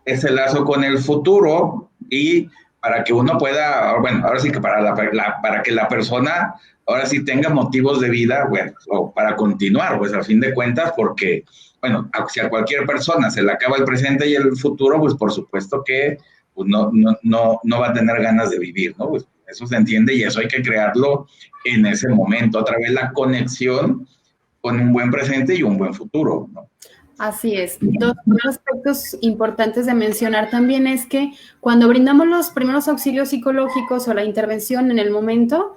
ese lazo con el futuro y para que uno pueda, bueno, ahora sí que para que la persona ahora sí tenga motivos de vida, bueno, o para continuar, pues a fin de cuentas, porque, bueno, si a cualquier persona se le acaba el presente y el futuro, pues por supuesto que pues no va a tener ganas de vivir, ¿no? Pues eso se entiende y eso hay que crearlo en ese momento, otra vez la conexión con un buen presente y un buen futuro, ¿no? Así es. Dos aspectos importantes de mencionar también es que cuando brindamos los primeros auxilios psicológicos o la intervención en el momento,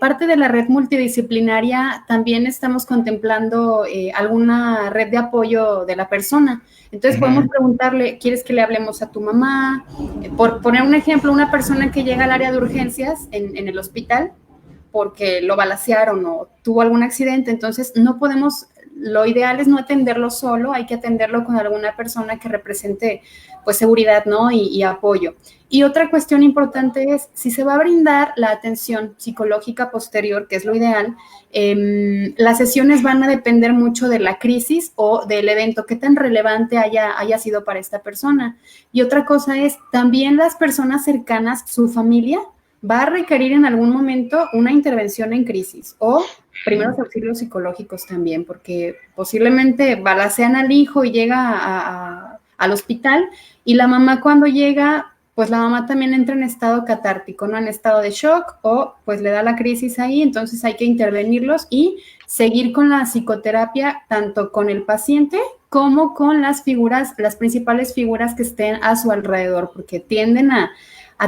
parte de la red multidisciplinaria también estamos contemplando alguna red de apoyo de la persona. Entonces podemos preguntarle, ¿quieres que le hablemos a tu mamá? Por poner un ejemplo, una persona que llega al área de urgencias en el hospital porque lo balacearon o tuvo algún accidente, entonces no podemos... Lo ideal es no atenderlo solo, hay que atenderlo con alguna persona que represente pues seguridad, ¿no? Y apoyo. Y otra cuestión importante es, si se va a brindar la atención psicológica posterior, que es lo ideal, las sesiones van a depender mucho de la crisis o del evento, qué tan relevante haya sido para esta persona. Y otra cosa es, también las personas cercanas, su familia, va a requerir en algún momento una intervención en crisis o primeros auxilios psicológicos también, porque posiblemente balacean al hijo y llega al hospital, y la mamá cuando llega, pues la mamá también entra en estado catártico, ¿no? En estado de shock, o pues le da la crisis ahí, entonces hay que intervenirlos y seguir con la psicoterapia, tanto con el paciente como con las figuras, las principales figuras que estén a su alrededor, porque tienden a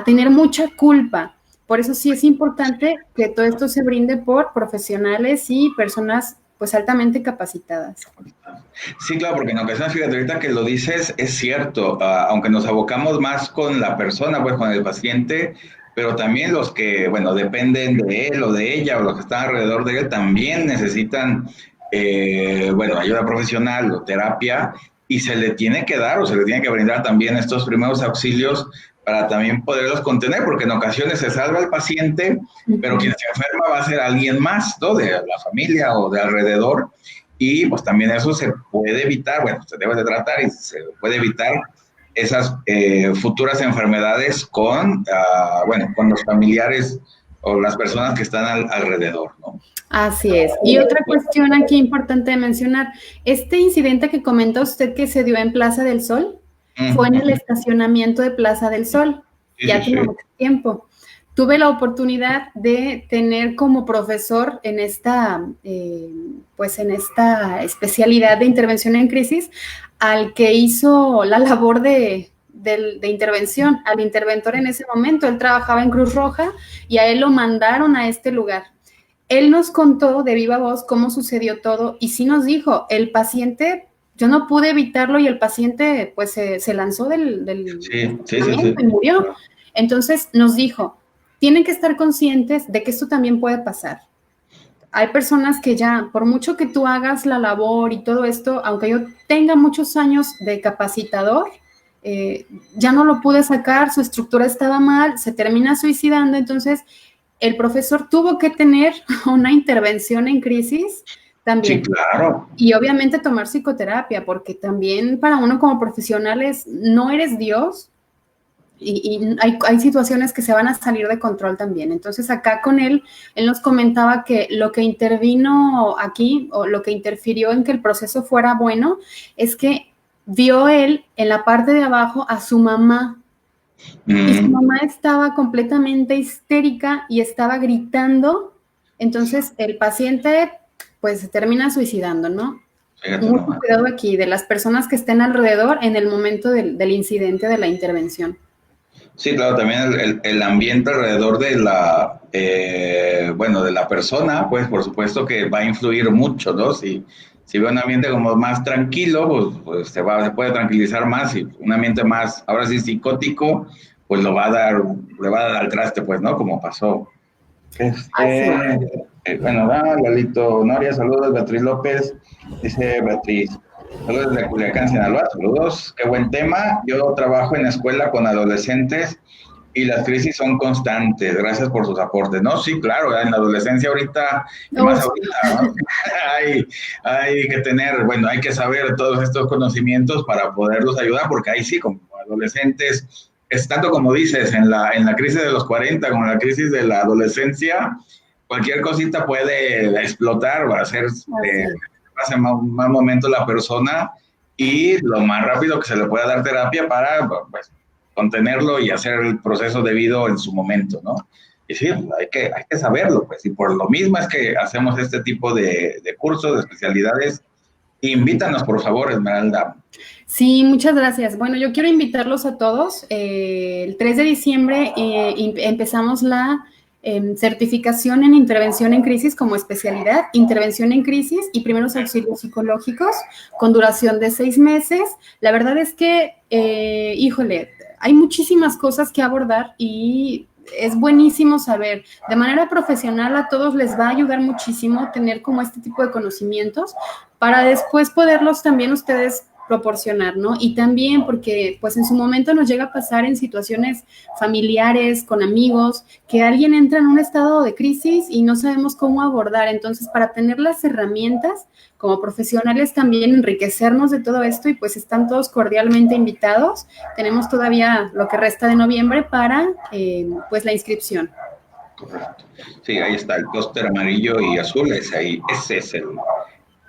tener mucha culpa. Por eso sí es importante que todo esto se brinde por profesionales y personas pues altamente capacitadas. Sí, claro, porque en ocasiones, fíjate, ahorita que lo dices, es cierto, aunque nos abocamos más con la persona, pues con el paciente, pero también los que, bueno, dependen de él o de ella o los que están alrededor de él también necesitan, bueno, ayuda profesional o terapia, y se le tiene que dar o se le tiene que brindar también estos primeros auxilios para también poderlos contener, porque en ocasiones se salva el paciente, pero quien se enferma va a ser alguien más, ¿no? De la familia o de alrededor, y pues también eso se puede evitar, bueno, se debe de tratar y se puede evitar esas futuras enfermedades con, bueno, con los familiares o las personas que están alrededor, ¿no? Así es. Y otra cuestión aquí importante de mencionar, este incidente que comenta usted que se dio en Plaza del Sol, fue en el estacionamiento de Plaza del Sol, ya tiene mucho tiempo. Tuve la oportunidad de tener como profesor en esta, pues en esta especialidad de intervención en crisis al que hizo la labor de intervención, al interventor en ese momento. Él trabajaba en Cruz Roja y a él lo mandaron a este lugar. Él nos contó de viva voz cómo sucedió todo y sí nos dijo, el paciente, yo no pude evitarlo y el paciente pues se lanzó del y murió. Entonces nos dijo, tienen que estar conscientes de que esto también puede pasar. Hay personas que ya, por mucho que tú hagas la labor y todo esto, aunque yo tenga muchos años de capacitador, ya no lo pude sacar, su estructura estaba mal, se termina suicidando, entonces el profesor tuvo que tener una intervención en crisis también. Sí, claro. Y obviamente tomar psicoterapia, porque también para uno como profesionales no eres Dios y hay situaciones que se van a salir de control también. Entonces acá con él nos comentaba que lo que intervino aquí o lo que interfirió en que el proceso fuera bueno es que vio él en la parte de abajo a su mamá. Y su mamá estaba completamente histérica y estaba gritando, entonces el paciente pues se termina suicidando, ¿no? Mucho cuidado aquí de las personas que estén alrededor en el momento del incidente, de la intervención. Sí, claro, también el ambiente alrededor de la, bueno, de la persona, pues por supuesto que va a influir mucho, ¿no? Si ve un ambiente como más tranquilo, pues se puede tranquilizar más, y un ambiente más, ahora sí, psicótico, pues le va a dar al traste, pues, ¿no? Como pasó. Bueno, Lalito Noria, saludos, Beatriz López, dice Beatriz. Saludos desde Culiacán, Sinaloa. Saludos, qué buen tema. Yo trabajo en escuela con adolescentes y las crisis son constantes. Gracias por sus aportes. No, sí, claro, en la adolescencia ahorita, más ahorita, ¿no? hay que tener, bueno, hay que saber todos estos conocimientos para poderlos ayudar, porque ahí sí, como adolescentes, es tanto como dices, en la crisis de los 40, como en la crisis de la adolescencia, cualquier cosita puede explotar o hacer... pase más momento la persona y lo más rápido que se le pueda dar terapia para pues, contenerlo y hacer el proceso debido en su momento, ¿no? Y sí, hay que saberlo, pues, y por lo mismo es que hacemos este tipo de cursos, de especialidades. Invítanos, por favor, Esmeralda. Sí, muchas gracias. Bueno, yo quiero invitarlos a todos. El 3 de diciembre empezamos la certificación en intervención en crisis como especialidad, intervención en crisis y primeros auxilios psicológicos con duración de 6 meses. La verdad es que, híjole, hay muchísimas cosas que abordar y es buenísimo saber. De manera profesional a todos les va a ayudar muchísimo tener como este tipo de conocimientos para después poderlos también ustedes proporcionar, ¿no? Y también porque pues en su momento nos llega a pasar en situaciones familiares, con amigos, que alguien entra en un estado de crisis y no sabemos cómo abordar. Entonces, para tener las herramientas como profesionales también enriquecernos de todo esto y pues están todos cordialmente invitados. Tenemos todavía lo que resta de noviembre para pues la inscripción. Correcto. Sí, ahí está el clúster amarillo y azul, ese es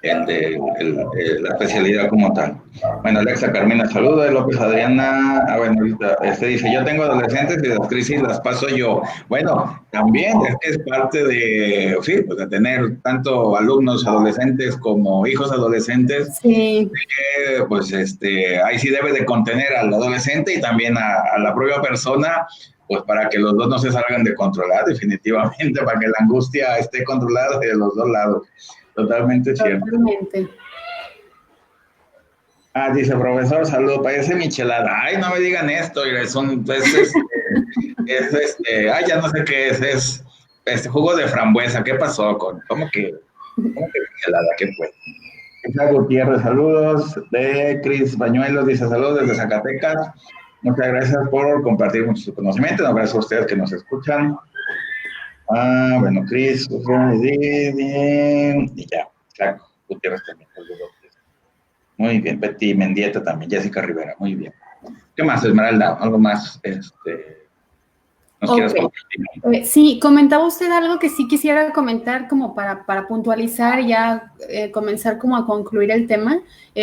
la especialidad como tal. Bueno, Alexa Carmina, saluda, López Adriana, bueno, ahorita, dice, yo tengo adolescentes y las crisis las paso yo. Bueno, también es que es parte de, sí, pues de tener tanto alumnos adolescentes como hijos adolescentes, Sí. pues ahí sí debe de contener al adolescente y también a la propia persona, pues para que los dos no se salgan de controlar, definitivamente, para que la angustia esté controlada de los dos lados. Totalmente cierto. Totalmente. Dice, profesor, salud, parece michelada. Ay, no me digan esto, ya no sé qué es jugo de frambuesa. ¿Qué pasó cómo que michelada? ¿Qué fue? Isaac Gutiérrez, saludos. De Cris Bañuelos, dice, saludos desde Zacatecas. Muchas gracias por compartir mucho conocimiento. No, gracias a ustedes que nos escuchan. Bueno, Cris, y ya. Isaac Gutiérrez también, saludos. Muy bien, Betty Mendieta también, Jessica Rivera, muy bien. ¿Qué más, Esmeralda? ¿Algo más nos quieras compartir? Sí, comentaba usted algo que sí quisiera comentar como para puntualizar y ya comenzar como a concluir el tema.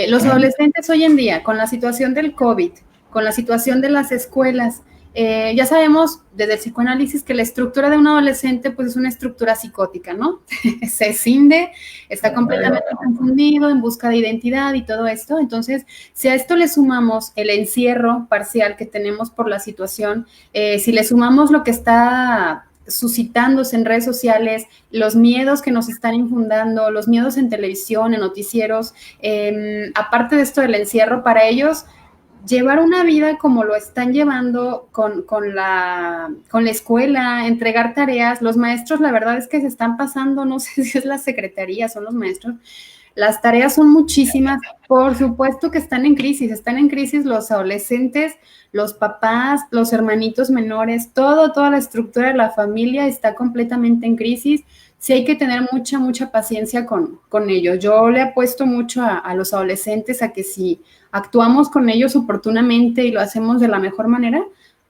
Los adolescentes hoy en día, con la situación del COVID, con la situación de las escuelas, ya sabemos desde el psicoanálisis que la estructura de un adolescente pues es una estructura psicótica, ¿no? Se cinde, está completamente confundido, en busca de identidad y todo esto. Entonces, si a esto le sumamos el encierro parcial que tenemos por la situación, si le sumamos lo que está suscitándose en redes sociales, los miedos que nos están infundando, los miedos en televisión, en noticieros, aparte de esto del encierro, para ellos llevar una vida como lo están llevando con la escuela, entregar tareas, los maestros la verdad es que se están pasando, no sé si es la secretaría, son los maestros, las tareas son muchísimas, por supuesto que están en crisis los adolescentes, los papás, los hermanitos menores, toda la estructura de la familia está completamente en crisis. Sí hay que tener mucha paciencia con ellos. Yo le apuesto mucho a los adolescentes a que si actuamos con ellos oportunamente y lo hacemos de la mejor manera,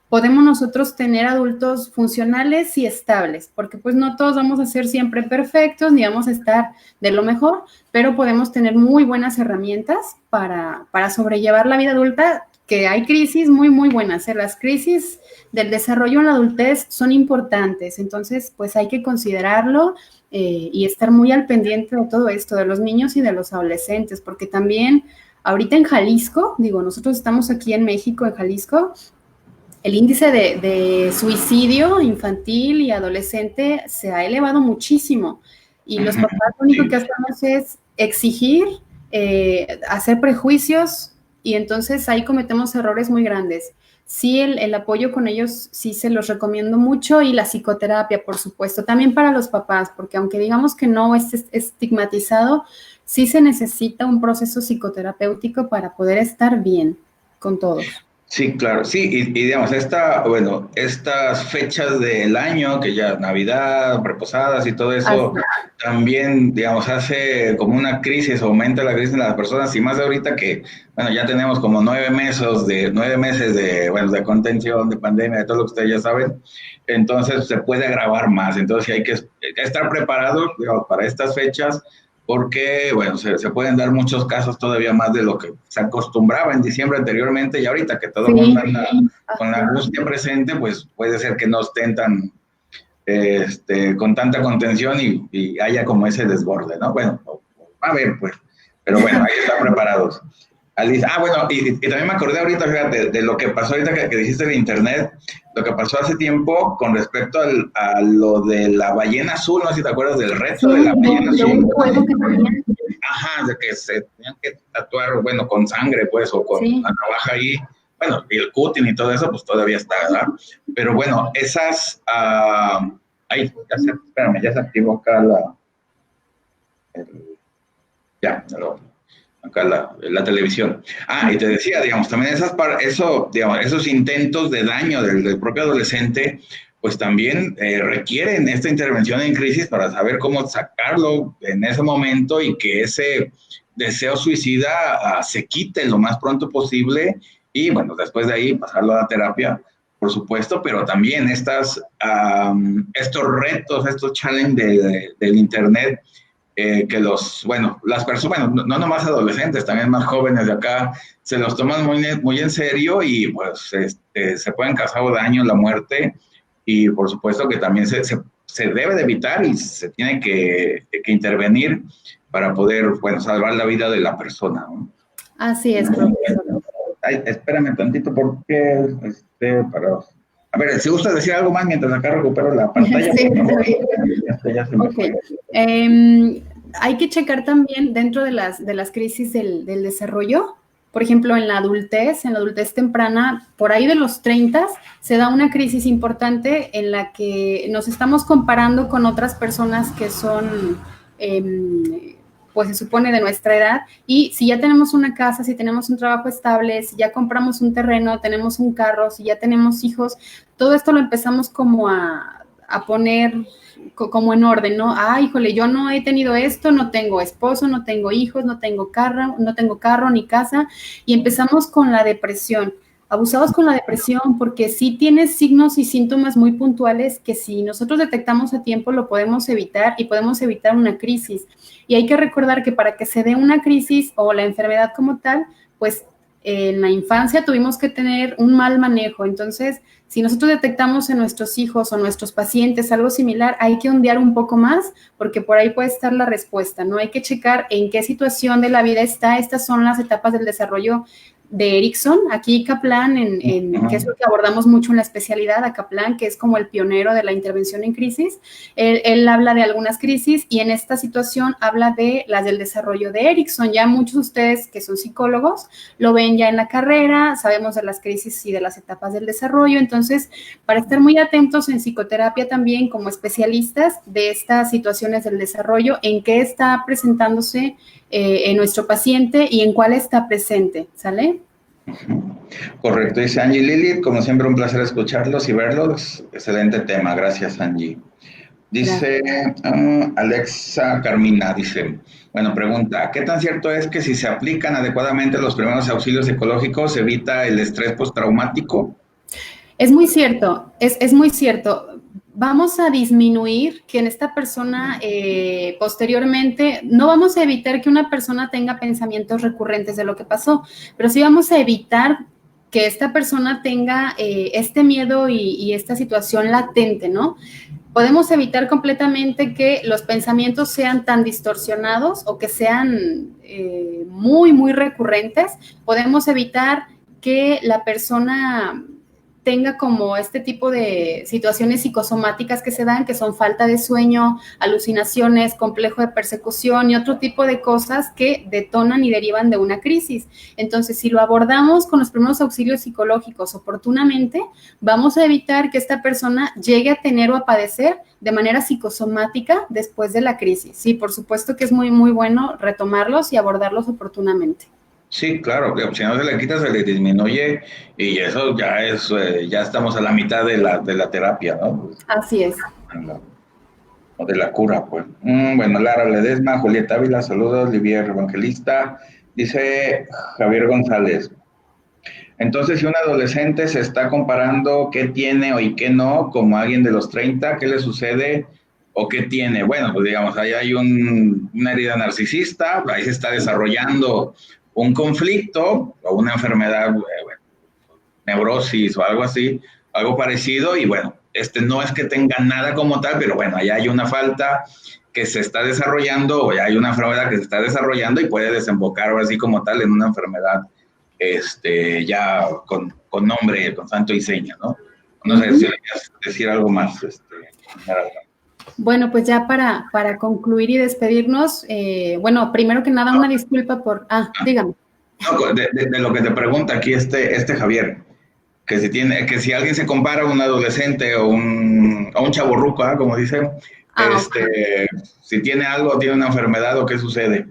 podemos nosotros tener adultos funcionales y estables, porque pues no todos vamos a ser siempre perfectos, ni vamos a estar de lo mejor, pero podemos tener muy buenas herramientas para sobrellevar la vida adulta, que hay crisis muy buenas. Las crisis del desarrollo en la adultez son importantes, entonces pues hay que considerarlo y estar muy al pendiente de todo esto, de los niños y de los adolescentes, porque también ahorita en Jalisco, nosotros estamos aquí en México, en Jalisco, el índice de suicidio infantil y adolescente se ha elevado muchísimo y los papás lo único que hacemos es exigir, hacer prejuicios y entonces ahí cometemos errores muy grandes. Sí, el apoyo con ellos sí se los recomiendo mucho y la psicoterapia, por supuesto, también para los papás, porque aunque digamos que no es estigmatizado, sí se necesita un proceso psicoterapéutico para poder estar bien con todos. Sí, claro, sí, y digamos, estas fechas del año, que ya Navidad, Reposadas y todo eso, también, digamos, hace como una crisis, aumenta la crisis en las personas, y más ahorita que, ya tenemos como 9 meses de contención, de pandemia, de todo lo que ustedes ya saben, entonces se puede agravar más, entonces hay que estar preparados, digamos, para estas fechas, porque, se pueden dar muchos casos todavía más de lo que se acostumbraba en diciembre anteriormente y ahorita que todo el mundo anda con la angustia presente, pues puede ser que no estén tan, con tanta contención y haya como ese desborde, ¿no? Bueno, a ver, pues, pero bueno, ahí están preparados. Alice, y también me acordé ahorita, fíjate, de lo que pasó ahorita que dijiste de internet, lo que pasó hace tiempo con respecto a lo de la ballena azul, no sé si te acuerdas del reto de la ballena azul. Ajá, de que se tenían que tatuar, con sangre, pues, o con la navaja ahí, y el cutting y todo eso, pues todavía está, ¿verdad? Pero esas, espérame, ya se activó acá acá la televisión. Y te decía, digamos, también esos intentos de daño del propio adolescente, pues también requieren esta intervención en crisis para saber cómo sacarlo en ese momento y que ese deseo suicida se quite lo más pronto posible y, después de ahí pasarlo a la terapia, por supuesto, pero también estos retos, estos challenges del Internet, que las personas, bueno, no nomás adolescentes, también más jóvenes de acá, se los toman muy en serio y pues se pueden causar daño, la muerte, y por supuesto que también se debe de evitar y se tiene que intervenir para poder, bueno, salvar la vida de la persona, ¿no? Así es, profesor. Ay, espérame tantito porque, a ver, si gusta decir algo más mientras acá recupero la pantalla. Sí, ya se me fue. Hay que checar también dentro de las crisis del desarrollo. Por ejemplo, en la adultez temprana, por ahí de los 30, se da una crisis importante en la que nos estamos comparando con otras personas que son, pues se supone de nuestra edad, y si ya tenemos una casa, si tenemos un trabajo estable, si ya compramos un terreno, tenemos un carro, si ya tenemos hijos, todo esto lo empezamos como a poner como en orden, ¿no? Híjole, yo no he tenido esto, no tengo esposo, no tengo hijos, no tengo carro ni casa, y empezamos con la depresión, abusados con la depresión, porque sí tiene signos y síntomas muy puntuales que si nosotros detectamos a tiempo lo podemos evitar y podemos evitar una crisis. Y hay que recordar que para que se dé una crisis o la enfermedad como tal, pues en la infancia tuvimos que tener un mal manejo. Entonces, si nosotros detectamos en nuestros hijos o nuestros pacientes algo similar, hay que ondear un poco más porque por ahí puede estar la respuesta, ¿no? Hay que checar en qué situación de la vida está. Estas son las etapas del desarrollo de Erikson. Aquí Kaplan, que es lo que abordamos mucho en la especialidad, a Kaplan, que es como el pionero de la intervención en crisis, él habla de algunas crisis y en esta situación habla de las del desarrollo de Erikson. Ya muchos de ustedes que son psicólogos lo ven ya en la carrera, sabemos de las crisis y de las etapas del desarrollo, entonces para estar muy atentos en psicoterapia también como especialistas de estas situaciones del desarrollo, en qué está presentándose en nuestro paciente y en cuál está presente, ¿sale? Correcto, dice Angie Lilith, como siempre un placer escucharlos y verlos, excelente tema, gracias Angie. Dice Alexa Carmina, dice, bueno, pregunta, ¿qué tan cierto es que si se aplican adecuadamente los primeros auxilios psicológicos se evita el estrés postraumático? Es muy cierto, es muy cierto. Vamos a disminuir que en esta persona posteriormente, no vamos a evitar que una persona tenga pensamientos recurrentes de lo que pasó, pero sí vamos a evitar que esta persona tenga este miedo y esta situación latente, ¿no? Podemos evitar completamente que los pensamientos sean tan distorsionados o que sean muy, muy recurrentes. Podemos evitar que la persona tenga como este tipo de situaciones psicosomáticas que se dan, que son falta de sueño, alucinaciones, complejo de persecución y otro tipo de cosas que detonan y derivan de una crisis. Entonces, si lo abordamos con los primeros auxilios psicológicos oportunamente, vamos a evitar que esta persona llegue a tener o a padecer de manera psicosomática después de la crisis. Sí, por supuesto que es muy, muy bueno retomarlos y abordarlos oportunamente. Sí, claro, si no se le quita, se le disminuye y eso ya ya estamos a la mitad de la terapia, ¿no? Así es. O de la cura, pues. Bueno, Lara Ledesma, Julieta Ávila, saludos, Livier Evangelista, dice Javier González. Entonces, si un adolescente se está comparando qué tiene y qué no, como alguien de los 30, ¿qué le sucede o qué tiene? Bueno, pues digamos, ahí hay una herida narcisista, ahí se está desarrollando un conflicto o una enfermedad, neurosis o algo así, algo parecido, y bueno, no es que tenga nada como tal, pero bueno, allá hay una falta que se está desarrollando o ya hay una enfermedad que se está desarrollando y puede desembocar así como tal en una enfermedad ya con nombre, con santo y seña, ¿no? No sé si le quieres decir algo más. Bueno, pues ya para concluir y despedirnos, bueno, primero que nada, una disculpa por... dígame. No, de lo que te pregunta aquí este Javier, que si alguien se compara a un adolescente o un chavorruco, como dicen, okay. Si tiene algo, tiene una enfermedad o qué sucede.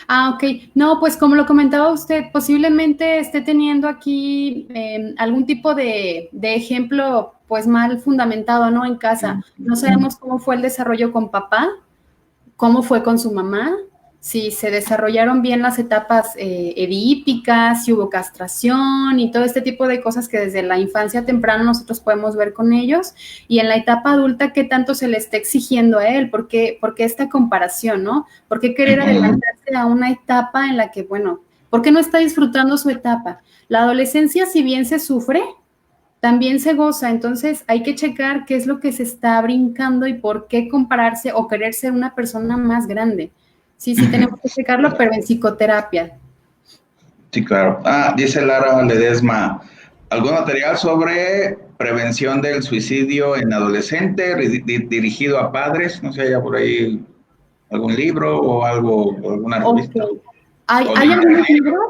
Ok. No, pues como lo comentaba usted, posiblemente esté teniendo aquí algún tipo de ejemplo pues mal fundamentado, ¿no? En casa. No sabemos cómo fue el desarrollo con papá, cómo fue con su mamá, si se desarrollaron bien las etapas edípicas, si hubo castración y todo este tipo de cosas que desde la infancia temprana nosotros podemos ver con ellos, y en la etapa adulta qué tanto se le está exigiendo a él, por qué esta comparación, ¿no? ¿Por qué querer adelantarse a una etapa en la que, bueno, por qué no está disfrutando su etapa? La adolescencia, si bien se sufre, también se goza, entonces hay que checar qué es lo que se está brincando y por qué compararse o querer ser una persona más grande. Sí, sí, tenemos que checarlo, pero en psicoterapia. Sí, claro. Dice Lara Ledesma, ¿algún material sobre prevención del suicidio en adolescente dirigido a padres? No sé, haya por ahí algún libro o algo, o alguna revista. Okay. ¿Hay algunos libros?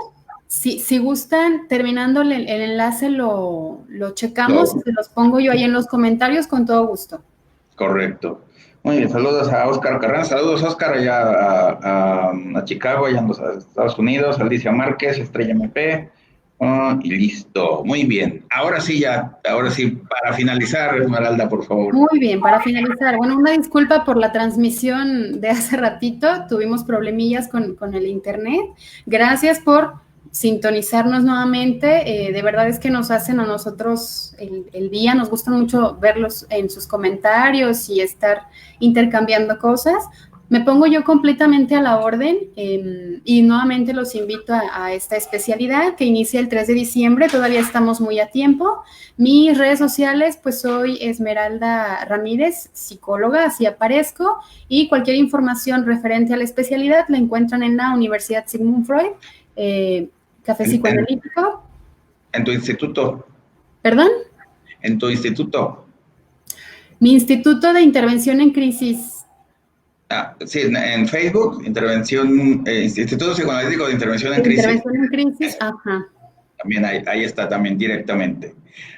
Si gustan, terminando el enlace lo checamos y se los pongo yo ahí en los comentarios con todo gusto. Correcto. Muy bien, saludos a Oscar Carranza, saludos Oscar allá a Chicago, allá en los Estados Unidos, Alicia Márquez, Estrella MP, y listo, muy bien. Ahora sí, para finalizar, Esmeralda, por favor. Muy bien, para finalizar, bueno, una disculpa por la transmisión de hace ratito, tuvimos problemillas con el internet. Gracias por sintonizarnos nuevamente, de verdad es que nos hacen a nosotros el día, nos gusta mucho verlos en sus comentarios y estar intercambiando cosas. Me pongo yo completamente a la orden y nuevamente los invito a esta especialidad que inicia el 3 de diciembre, todavía estamos muy a tiempo. Mis redes sociales, pues soy Esmeralda Ramírez, psicóloga, así aparezco, y cualquier información referente a la especialidad la encuentran en la Universidad Sigmund Freud, Café Psicoanalítico. ¿En tu instituto? ¿Perdón? ¿En tu instituto? Mi Instituto de Intervención en Crisis. Sí, en Facebook, Instituto Psicoanalítico de Intervención en Crisis. Intervención en Crisis, ajá. También ahí está, también directamente.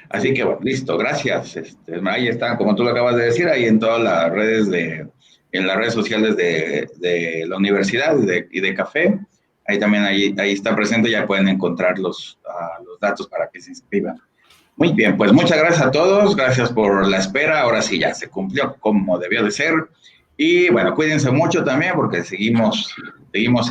Así que bueno, listo, gracias. Ahí está, como tú lo acabas de decir, ahí en todas las redes en las redes sociales de la universidad y de Café. Ahí también ahí está presente, ya pueden encontrar los datos para que se inscriban. Muy bien, pues muchas gracias a todos, gracias por la espera, ahora sí ya se cumplió como debió de ser. Y bueno, cuídense mucho también porque seguimos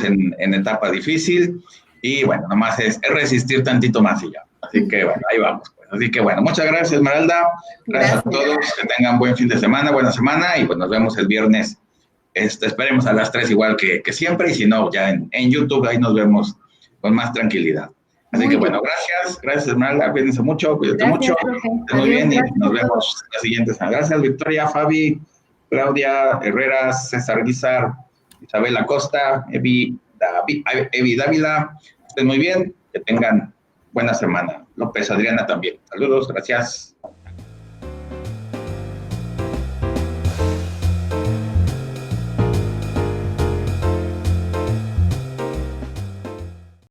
en etapa difícil y bueno, nomás es resistir tantito más y ya. Así que bueno, ahí vamos. Pues. Así que bueno, muchas gracias Esmeralda, gracias a todos, que tengan buen fin de semana, buena semana y pues nos vemos el viernes, esperemos a las 3 igual que siempre y si no, ya en YouTube ahí nos vemos con más tranquilidad. Así que bueno, gracias Esmeralda, cuídense mucho, cuídate mucho, muy bien y nos vemos la siguiente semana. Gracias Victoria, Fabi, Claudia Herreras, César Guizar, Isabel Acosta, Evi Dávila, estén muy bien, que tengan buena semana. López Adriana también. Saludos, gracias.